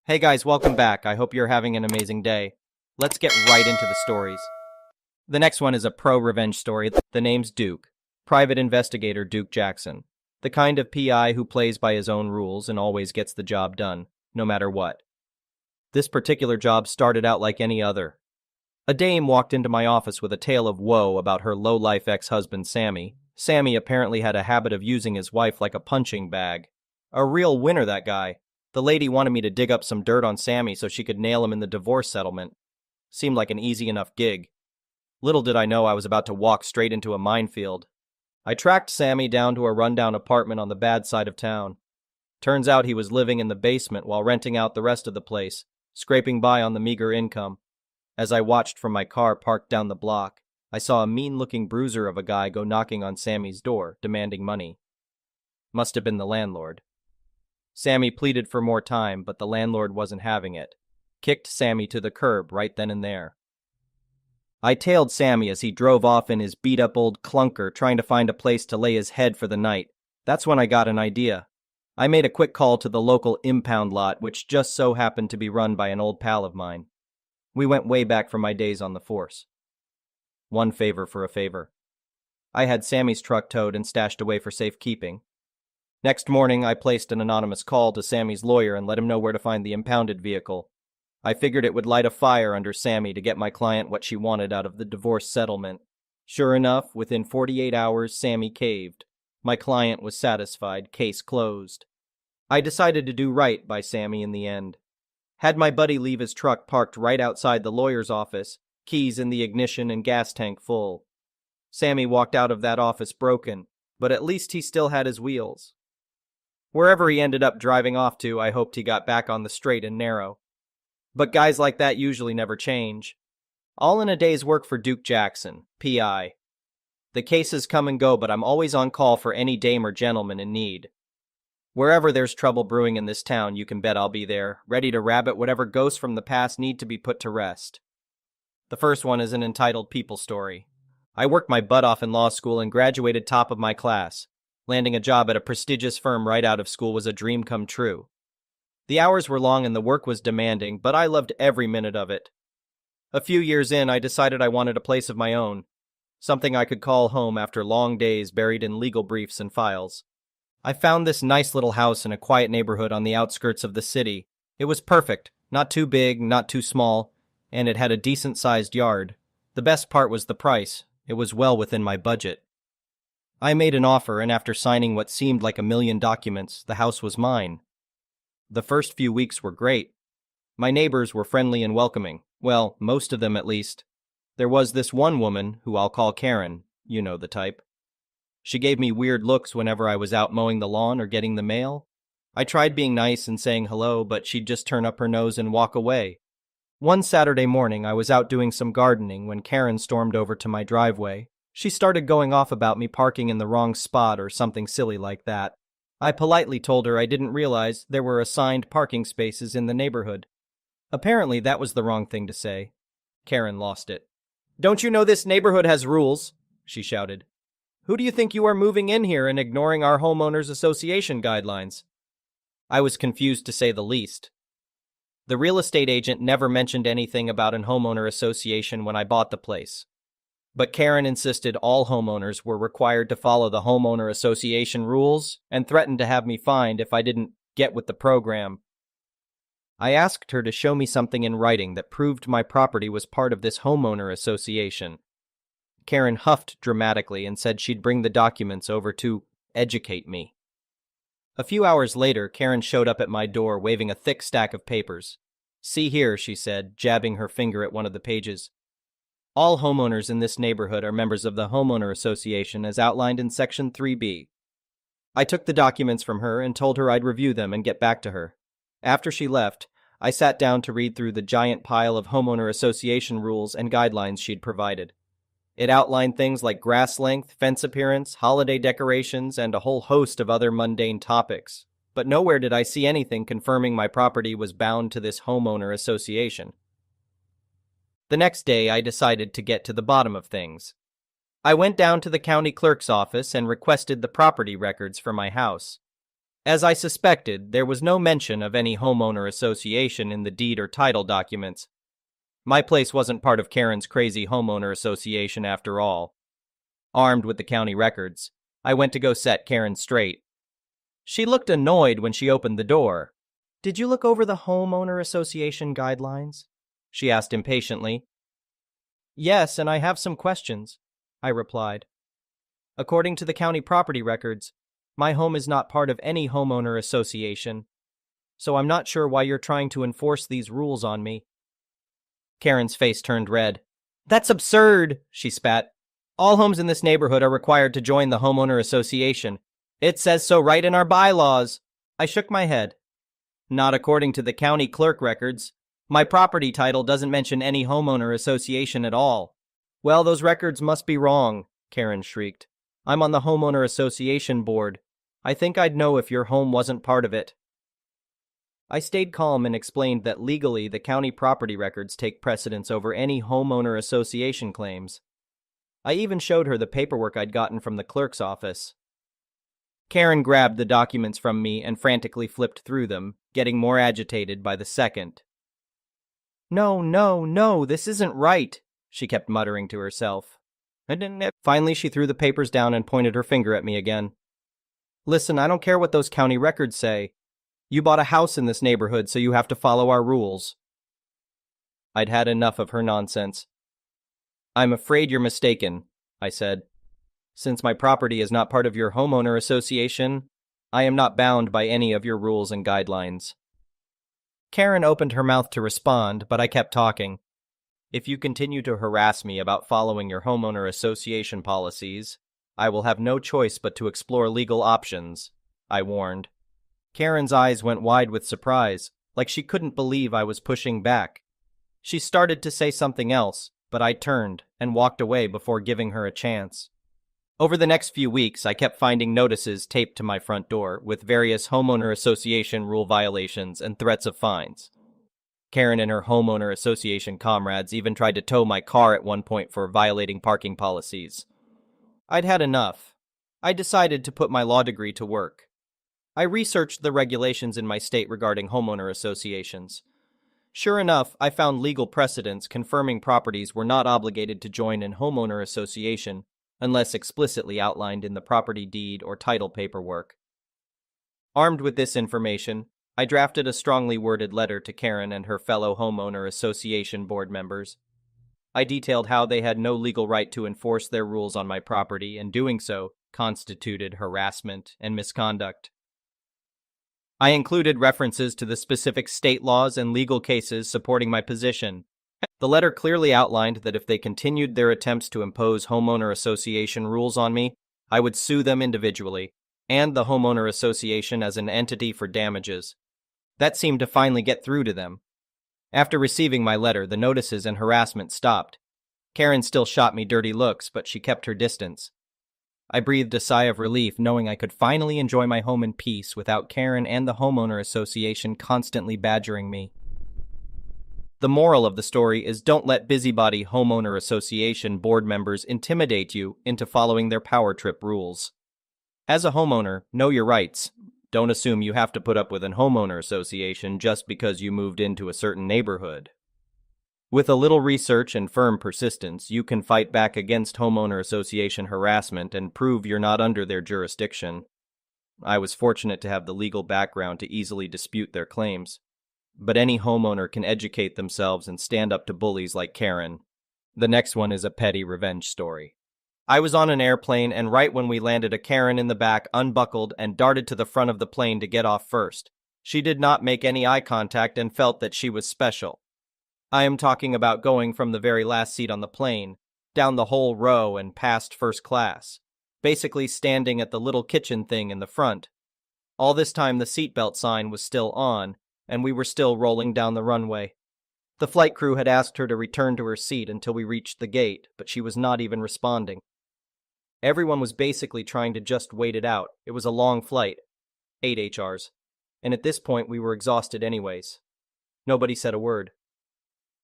Hey guys, welcome back. I hope you're having an amazing day. Let's get right into the stories. The next one is a pro-revenge story. The name's Duke. Private investigator Duke Jackson. The kind of PI who plays by his own rules and always gets the job done, no matter what. This particular job started out like any other. A dame walked into my office with a tale of woe about her low-life ex-husband Sammy. Sammy apparently had a habit of using his wife like a punching bag. A real winner, that guy. The lady wanted me to dig up some dirt on Sammy so she could nail him in the divorce settlement. Seemed like an easy enough gig. Little did I know I was about to walk straight into a minefield. I tracked Sammy down to a rundown apartment on the bad side of town. Turns out he was living in the basement while renting out the rest of the place, scraping by on the meager income. As I watched from my car parked down the block, I saw a mean-looking bruiser of a guy go knocking on Sammy's door, demanding money. Must have been the landlord. Sammy pleaded for more time, but the landlord wasn't having it. Kicked Sammy to the curb right then and there. I tailed Sammy as he drove off in his beat-up old clunker trying to find a place to lay his head for the night. That's when I got an idea. I made a quick call to the local impound lot, which just so happened to be run by an old pal of mine. We went way back from my days on the force. One favor for a favor. I had Sammy's truck towed and stashed away for safekeeping. Next morning, I placed an anonymous call to Sammy's lawyer and let him know where to find the impounded vehicle. I figured it would light a fire under Sammy to get my client what she wanted out of the divorce settlement. Sure enough, within 48 hours, Sammy caved. My client was satisfied, case closed. I decided to do right by Sammy in the end. Had my buddy leave his truck parked right outside the lawyer's office, keys in the ignition and gas tank full. Sammy walked out of that office broken, but at least he still had his wheels. Wherever he ended up driving off to, I hoped he got back on the straight and narrow. But guys like that usually never change. All in a day's work for Duke Jackson, PI. The cases come and go, but I'm always on call for any dame or gentleman in need. Wherever there's trouble brewing in this town, you can bet I'll be there, ready to rabbit whatever ghosts from the past need to be put to rest. The first one is an entitled people story. I worked my butt off in law school and graduated top of my class. Landing a job at a prestigious firm right out of school was a dream come true. The hours were long and the work was demanding, but I loved every minute of it. A few years in, I decided I wanted a place of my own, something I could call home after long days buried in legal briefs and files. I found this nice little house in a quiet neighborhood on the outskirts of the city. It was perfect, not too big, not too small, and it had a decent-sized yard. The best part was the price. It was well within my budget. I made an offer, and after signing what seemed like a million documents, the house was mine. The first few weeks were great. My neighbors were friendly and welcoming. Well, most of them at least. There was this one woman, who I'll call Karen, you know the type. She gave me weird looks whenever I was out mowing the lawn or getting the mail. I tried being nice and saying hello, but she'd just turn up her nose and walk away. One Saturday morning, I was out doing some gardening when Karen stormed over to my driveway. She started going off about me parking in the wrong spot or something silly like that. I politely told her I didn't realize there were assigned parking spaces in the neighborhood. Apparently, that was the wrong thing to say. Karen lost it. "Don't you know this neighborhood has rules?" she shouted. "Who do you think you are moving in here and ignoring our homeowners association guidelines?" I was confused to say the least. The real estate agent never mentioned anything about an homeowner association when I bought the place. But Karen insisted all homeowners were required to follow the homeowner association rules and threatened to have me fined if I didn't get with the program. I asked her to show me something in writing that proved my property was part of this homeowner association. Karen huffed dramatically and said she'd bring the documents over to educate me. A few hours later, Karen showed up at my door waving a thick stack of papers. "See here," she said, jabbing her finger at one of the pages. "All homeowners in this neighborhood are members of the homeowner association as outlined in Section 3B. I took the documents from her and told her I'd review them and get back to her. After she left, I sat down to read through the giant pile of homeowner association rules and guidelines she'd provided. It outlined things like grass length, fence appearance, holiday decorations, and a whole host of other mundane topics. But nowhere did I see anything confirming my property was bound to this homeowner association. The next day, I decided to get to the bottom of things. I went down to the county clerk's office and requested the property records for my house. As I suspected, there was no mention of any homeowner association in the deed or title documents. My place wasn't part of Karen's crazy homeowner association after all. Armed with the county records, I went to go set Karen straight. She looked annoyed when she opened the door. "Did you look over the homeowner association guidelines?" she asked impatiently. "Yes, and I have some questions," I replied. "According to the county property records, my home is not part of any homeowner association, so I'm not sure why you're trying to enforce these rules on me." Karen's face turned red. "That's absurd," she spat. "All homes in this neighborhood are required to join the homeowner association. It says so right in our bylaws." I shook my head. "Not according to the county clerk records. My property title doesn't mention any homeowner association at all." "Well, those records must be wrong," Karen shrieked. "I'm on the homeowner association board. I think I'd know if your home wasn't part of it." I stayed calm and explained that legally the county property records take precedence over any homeowner association claims. I even showed her the paperwork I'd gotten from the clerk's office. Karen grabbed the documents from me and frantically flipped through them, getting more agitated by the second. "No, no, no, this isn't right," she kept muttering to herself. Finally, she threw the papers down and pointed her finger at me again. "Listen, I don't care what those county records say. You bought a house in this neighborhood, so you have to follow our rules." I'd had enough of her nonsense. "I'm afraid you're mistaken," I said. "Since my property is not part of your homeowner association, I am not bound by any of your rules and guidelines." Karen opened her mouth to respond, but I kept talking. "If you continue to harass me about following your homeowner association policies, I will have no choice but to explore legal options," I warned. Karen's eyes went wide with surprise, like she couldn't believe I was pushing back. She started to say something else, but I turned and walked away before giving her a chance. Over the next few weeks, I kept finding notices taped to my front door with various homeowner association rule violations and threats of fines. Karen and her homeowner association comrades even tried to tow my car at one point for violating parking policies. I'd had enough. I decided to put my law degree to work. I researched the regulations in my state regarding homeowner associations. Sure enough, I found legal precedents confirming properties were not obligated to join an homeowner association unless explicitly outlined in the property deed or title paperwork. Armed with this information, I drafted a strongly worded letter to Karen and her fellow homeowner association board members. I detailed how they had no legal right to enforce their rules on my property, and doing so constituted harassment and misconduct. I included references to the specific state laws and legal cases supporting my position. The letter clearly outlined that if they continued their attempts to impose homeowner association rules on me, I would sue them individually, and the homeowner association as an entity for damages. That seemed to finally get through to them. After receiving my letter, the notices and harassment stopped. Karen still shot me dirty looks, but she kept her distance. I breathed a sigh of relief, knowing I could finally enjoy my home in peace without Karen and the homeowner association constantly badgering me. The moral of the story is don't let busybody homeowner association board members intimidate you into following their power trip rules. As a homeowner, know your rights. Don't assume you have to put up with an homeowner association just because you moved into a certain neighborhood. With a little research and firm persistence, you can fight back against homeowner association harassment and prove you're not under their jurisdiction. I was fortunate to have the legal background to easily dispute their claims. But any homeowner can educate themselves and stand up to bullies like Karen. The next one is a petty revenge story. I was on an airplane, and right when we landed, a Karen in the back unbuckled and darted to the front of the plane to get off first. She did not make any eye contact and felt that she was special. I am talking about going from the very last seat on the plane, down the whole row and past first class, basically standing at the little kitchen thing in the front. All this time the seatbelt sign was still on, and we were still rolling down the runway. The flight crew had asked her to return to her seat until we reached the gate, but she was not even responding. Everyone was basically trying to just wait it out. It was a long flight, 8 HRs, and at this point we were exhausted anyways. Nobody said a word.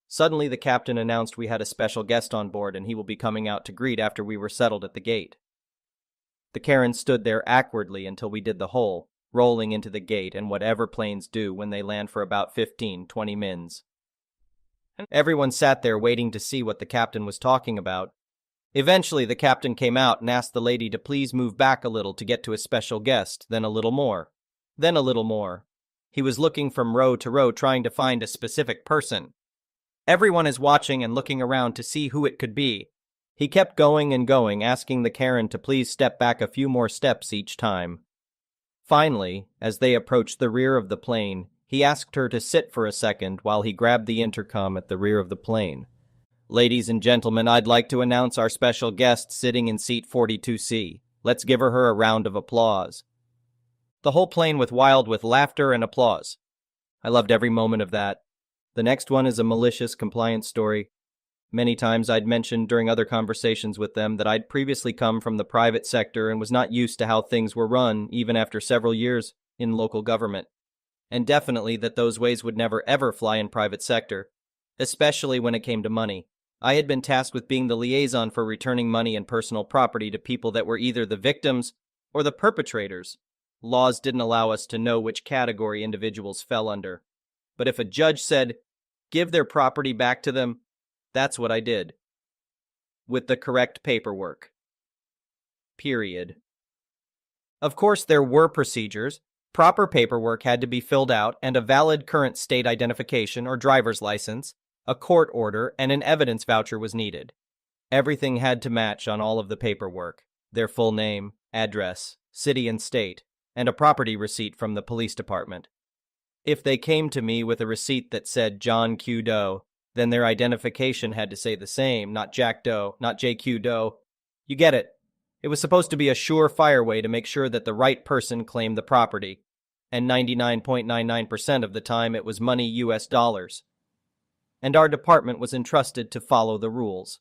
Suddenly the captain announced we had a special guest on board and he will be coming out to greet after we were settled at the gate. The Karen stood there awkwardly until we did the whole rolling into the gate and whatever planes do when they land for about 15-20 mins. Everyone sat there waiting to see what the captain was talking about. Eventually, the captain came out and asked the lady to please move back a little to get to a special guest, then a little more. Then a little more. He was looking from row to row trying to find a specific person. Everyone is watching and looking around to see who it could be. He kept going and going, asking the Karen to please step back a few more steps each time. Finally, as they approached the rear of the plane, he asked her to sit for a second while he grabbed the intercom at the rear of the plane. "Ladies and gentlemen, I'd like to announce our special guest sitting in seat 42C. Let's give her a round of applause." The whole plane was wild with laughter and applause. I loved every moment of that. The next one is a malicious compliance story. Many times I'd mentioned during other conversations with them that I'd previously come from the private sector and was not used to how things were run even after several years in local government. And definitely that those ways would never ever fly in private sector, especially when it came to money. I had been tasked with being the liaison for returning money and personal property to people that were either the victims or the perpetrators. Laws didn't allow us to know which category individuals fell under. But if a judge said, give their property back to them, that's what I did. With the correct paperwork. Period. Of course, there were procedures. Proper paperwork had to be filled out, and a valid current state identification or driver's license, a court order, and an evidence voucher was needed. Everything had to match on all of the paperwork. Their full name, address, city and state, and a property receipt from the police department. If they came to me with a receipt that said John Q. Doe, then their identification had to say the same, not Jack Doe, not J.Q. Doe. You get it. It was supposed to be a surefire way to make sure that the right person claimed the property, and 99.99% of the time it was money US dollars. And our department was entrusted to follow the rules.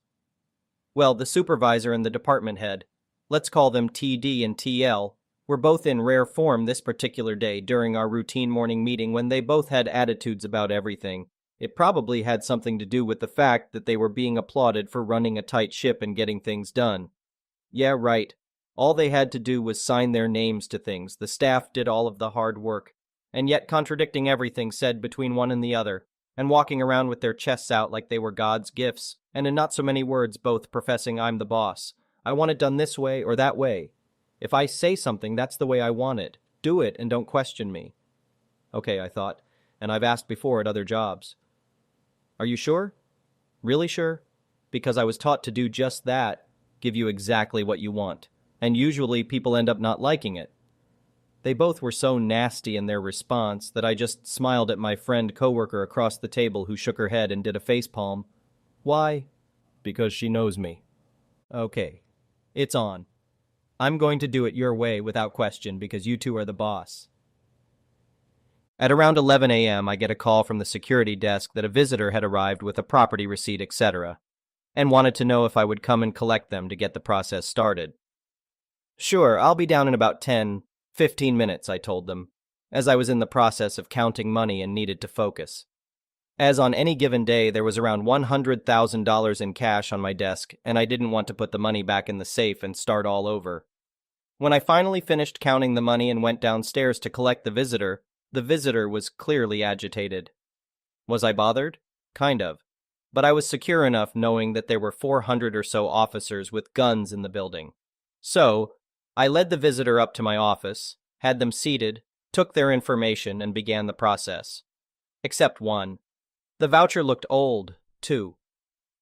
Well, the supervisor and the department head, let's call them TD and TL, were both in rare form this particular day during our routine morning meeting when they both had attitudes about everything. It probably had something to do with the fact that they were being applauded for running a tight ship and getting things done. Yeah, right. All they had to do was sign their names to things. The staff did all of the hard work, and yet contradicting everything said between one and the other, and walking around with their chests out like they were God's gifts, and in not so many words both professing I'm the boss. I want it done this way or that way. If I say something, that's the way I want it. Do it and don't question me. Okay, I thought, and I've asked before at other jobs. Are you sure? Really sure? Because I was taught to do just that, give you exactly what you want, and usually people end up not liking it. They both were so nasty in their response that I just smiled at my friend coworker across the table who shook her head and did a facepalm. Why? Because she knows me. Okay, it's on. I'm going to do it your way without question because you two are the boss. At around 11 a.m., I get a call from the security desk that a visitor had arrived with a property receipt, etc., and wanted to know if I would come and collect them to get the process started. Sure, I'll be down in about 10-15 minutes, I told them, as I was in the process of counting money and needed to focus. As on any given day, there was around $100,000 in cash on my desk, and I didn't want to put the money back in the safe and start all over. When I finally finished counting the money and went downstairs to collect the visitor was clearly agitated. Was I bothered? Kind of. But I was secure enough knowing that there were 400 or so officers with guns in the building. So, I led the visitor up to my office, had them seated, took their information, and began the process. Except one. The voucher looked old. 2.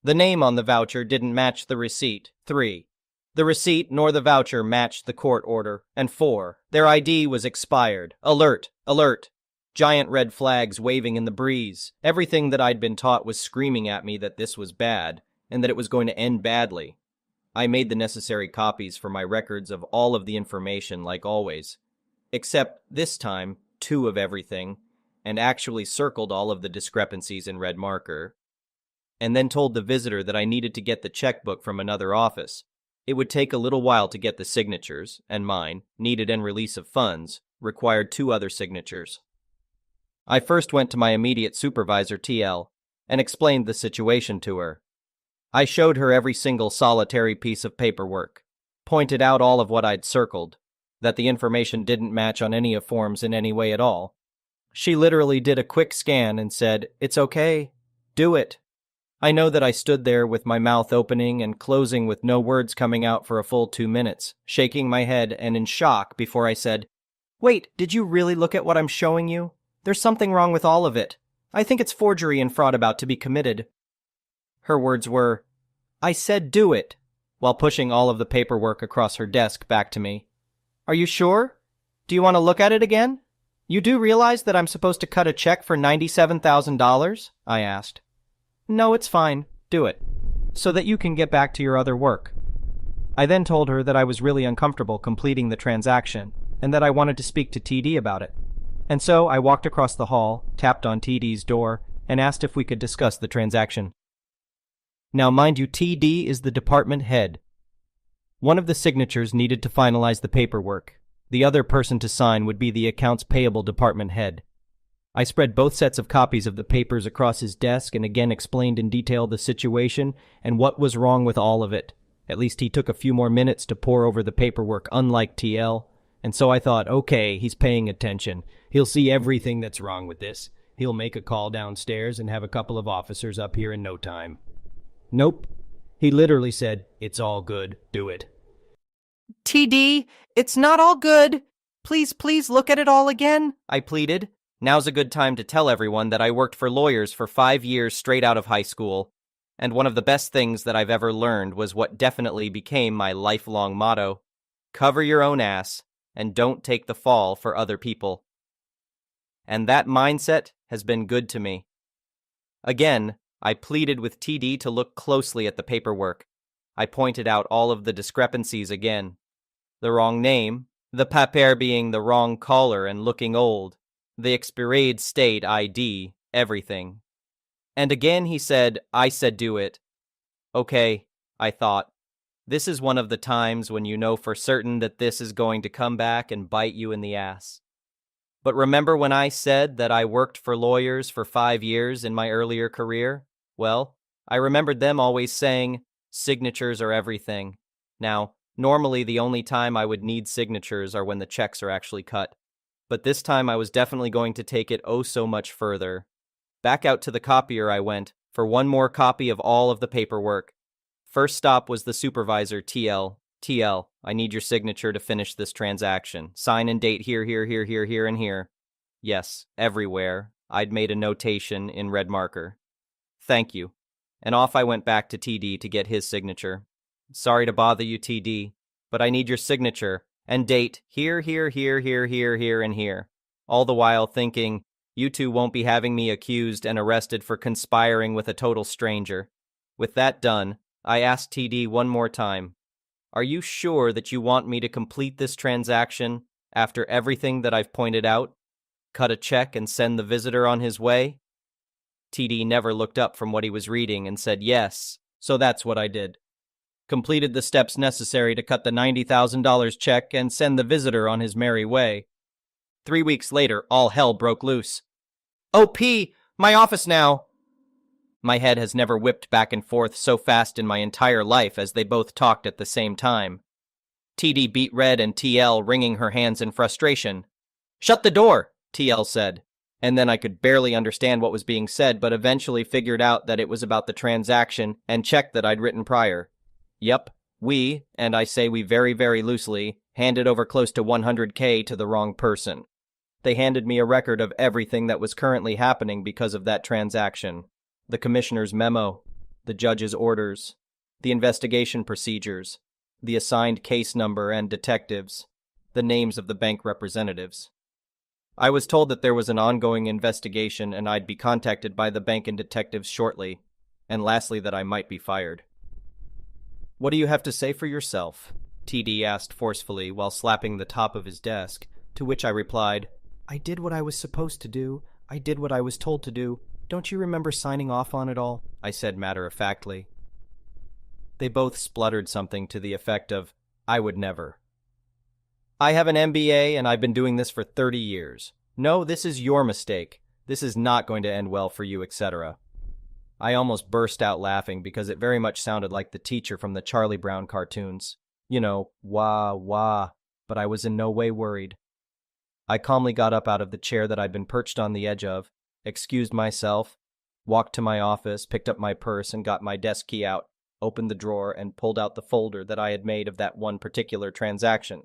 The name on the voucher didn't match the receipt. 3. The receipt nor the voucher matched the court order. And 4. Their ID was expired. Alert! Alert! Giant red flags waving in the breeze. Everything that I'd been taught was screaming at me that this was bad, and that it was going to end badly. I made the necessary copies for my records of all of the information like always. Except, this time, 2 of everything, and actually circled all of the discrepancies in red marker. And then told the visitor that I needed to get the checkbook from another office. It would take a little while to get the signatures, and mine, needed and release of funds, required 2 other signatures. I first went to my immediate supervisor, TL, and explained the situation to her. I showed her every single solitary piece of paperwork, pointed out all of what I'd circled, that the information didn't match on any of forms in any way at all. She literally did a quick scan and said, "It's okay. Do it." I know that I stood there with my mouth opening and closing with no words coming out for a full 2 minutes, shaking my head and in shock before I said, "Wait, did you really look at what I'm showing you? There's something wrong with all of it. I think it's forgery and fraud about to be committed." Her words were, "I said do it," while pushing all of the paperwork across her desk back to me. "Are you sure? Do you want to look at it again? You do realize that I'm supposed to cut a check for $97,000? I asked. "No, it's fine. Do it, so that you can get back to your other work." I then told her that I was really uncomfortable completing the transaction and that I wanted to speak to TD about it. And so I walked across the hall, tapped on TD's door, and asked if we could discuss the transaction. Now, mind you, TD is the department head. One of the signatures needed to finalize the paperwork. The other person to sign would be the accounts payable department head. I spread both sets of copies of the papers across his desk and again explained in detail the situation and what was wrong with all of it. At least he took a few more minutes to pore over the paperwork, unlike TL. And so I thought, okay, he's paying attention. He'll see everything that's wrong with this. He'll make a call downstairs and have a couple of officers up here in no time. Nope. He literally said, "It's all good. Do it." TD, it's not all good. Please look at it all again, I pleaded. Now's a good time to tell everyone that I worked for lawyers for 5 years straight out of high school, and one of the best things that I've ever learned was what definitely became my lifelong motto: cover your own ass and don't take the fall for other people. And that mindset has been good to me. Again, I pleaded with TD to look closely at the paperwork. I pointed out all of the discrepancies again. The wrong name, the papier being the wrong color and looking old, the expired state ID, everything. And again he said, "I said do it." Okay, I thought. This is one of the times when you know for certain that this is going to come back and bite you in the ass. But remember when I said that I worked for lawyers for 5 years in my earlier career? Well, I remembered them always saying, signatures are everything. Now, normally the only time I would need signatures are when the checks are actually cut. But this time I was definitely going to take it oh so much further. Back out to the copier I went for one more copy of all of the paperwork. First stop was the supervisor, TL. TL, I need your signature to finish this transaction. Sign and date here, and here. Yes, everywhere. I'd made a notation in red marker. Thank you. And off I went back to TD to get his signature. Sorry to bother you, TD, but I need your signature and date here, and here. All the while thinking, you two won't be having me accused and arrested for conspiring with a total stranger. With that done, I asked TD one more time, "Are you sure that you want me to complete this transaction after everything that I've pointed out? Cut a check and send the visitor on his way?" TD never looked up from what he was reading and said yes, so that's what I did. Completed the steps necessary to cut the $90,000 check and send the visitor on his merry way. 3 weeks later, all hell broke loose. "OP, my office now!" My head has never whipped back and forth so fast in my entire life as they both talked at the same time. TD beat red and TL wringing her hands in frustration. "Shut the door," TL said. And then I could barely understand what was being said, but eventually figured out that it was about the transaction and check that I'd written prior. Yep, we, and I say we very, very loosely, handed over close to $100K to the wrong person. They handed me a record of everything that was currently happening because of that transaction. The commissioner's memo, the judge's orders, the investigation procedures, the assigned case number and detectives, the names of the bank representatives. I was told that there was an ongoing investigation and I'd be contacted by the bank and detectives shortly, and lastly that I might be fired. "What do you have to say for yourself?" TD asked forcefully while slapping the top of his desk, to which I replied, "I did what I was supposed to do. I did what I was told to do. Don't you remember signing off on it all?" I said matter-of-factly. They both spluttered something to the effect of, "I would never." "I have an MBA and I've been doing this for 30 years. No, this is your mistake. This is not going to end well for you, etc." I almost burst out laughing because it very much sounded like the teacher from the Charlie Brown cartoons. You know, wah, wah. but I was in no way worried. I calmly got up out of the chair that I'd been perched on the edge of, excused myself, walked to my office, picked up my purse, and got my desk key out, opened the drawer, and pulled out the folder that I had made of that one particular transaction.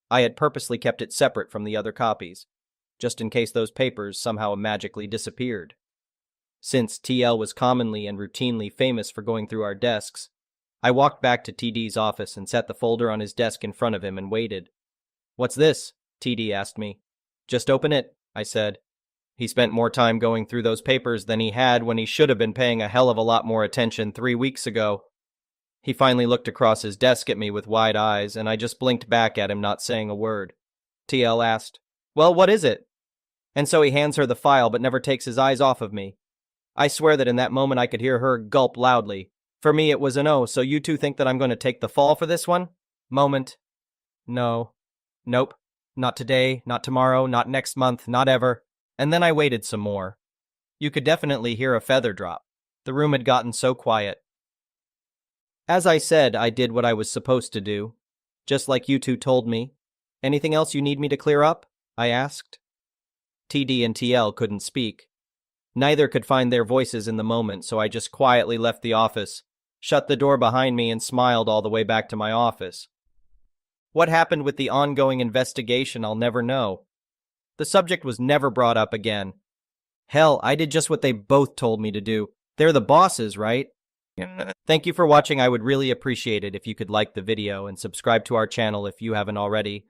I had purposely kept it separate from the other copies, just in case those papers somehow magically disappeared. Since TL was commonly and routinely famous for going through our desks, I walked back to TD's office and set the folder on his desk in front of him and waited. "What's this?" TD asked me. "Just open it," I said. He spent more time going through those papers than he had when he should have been paying a hell of a lot more attention 3 weeks ago. He finally looked across his desk at me with wide eyes, and I just blinked back at him, not saying a word. TL asked, "Well, what is it?" And so he hands her the file but never takes his eyes off of me. I swear that in that moment I could hear her gulp loudly. For me it was an "oh, so you two think that I'm going to take the fall for this one?" moment. No. Nope. Not today, not tomorrow, not next month, not ever. And then I waited some more. You could definitely hear a feather drop. The room had gotten so quiet. As I said, I did what I was supposed to do, just like you two told me. "Anything else you need me to clear up?" I asked. TD and TL couldn't speak. Neither could find their voices in the moment, so I just quietly left the office, shut the door behind me, and smiled all the way back to my office. What happened with the ongoing investigation, I'll never know. The subject was never brought up again. Hell, I did just what they both told me to do. They're the bosses, right? Thank you for watching. I would really appreciate it if you could like the video and subscribe to our channel if you haven't already.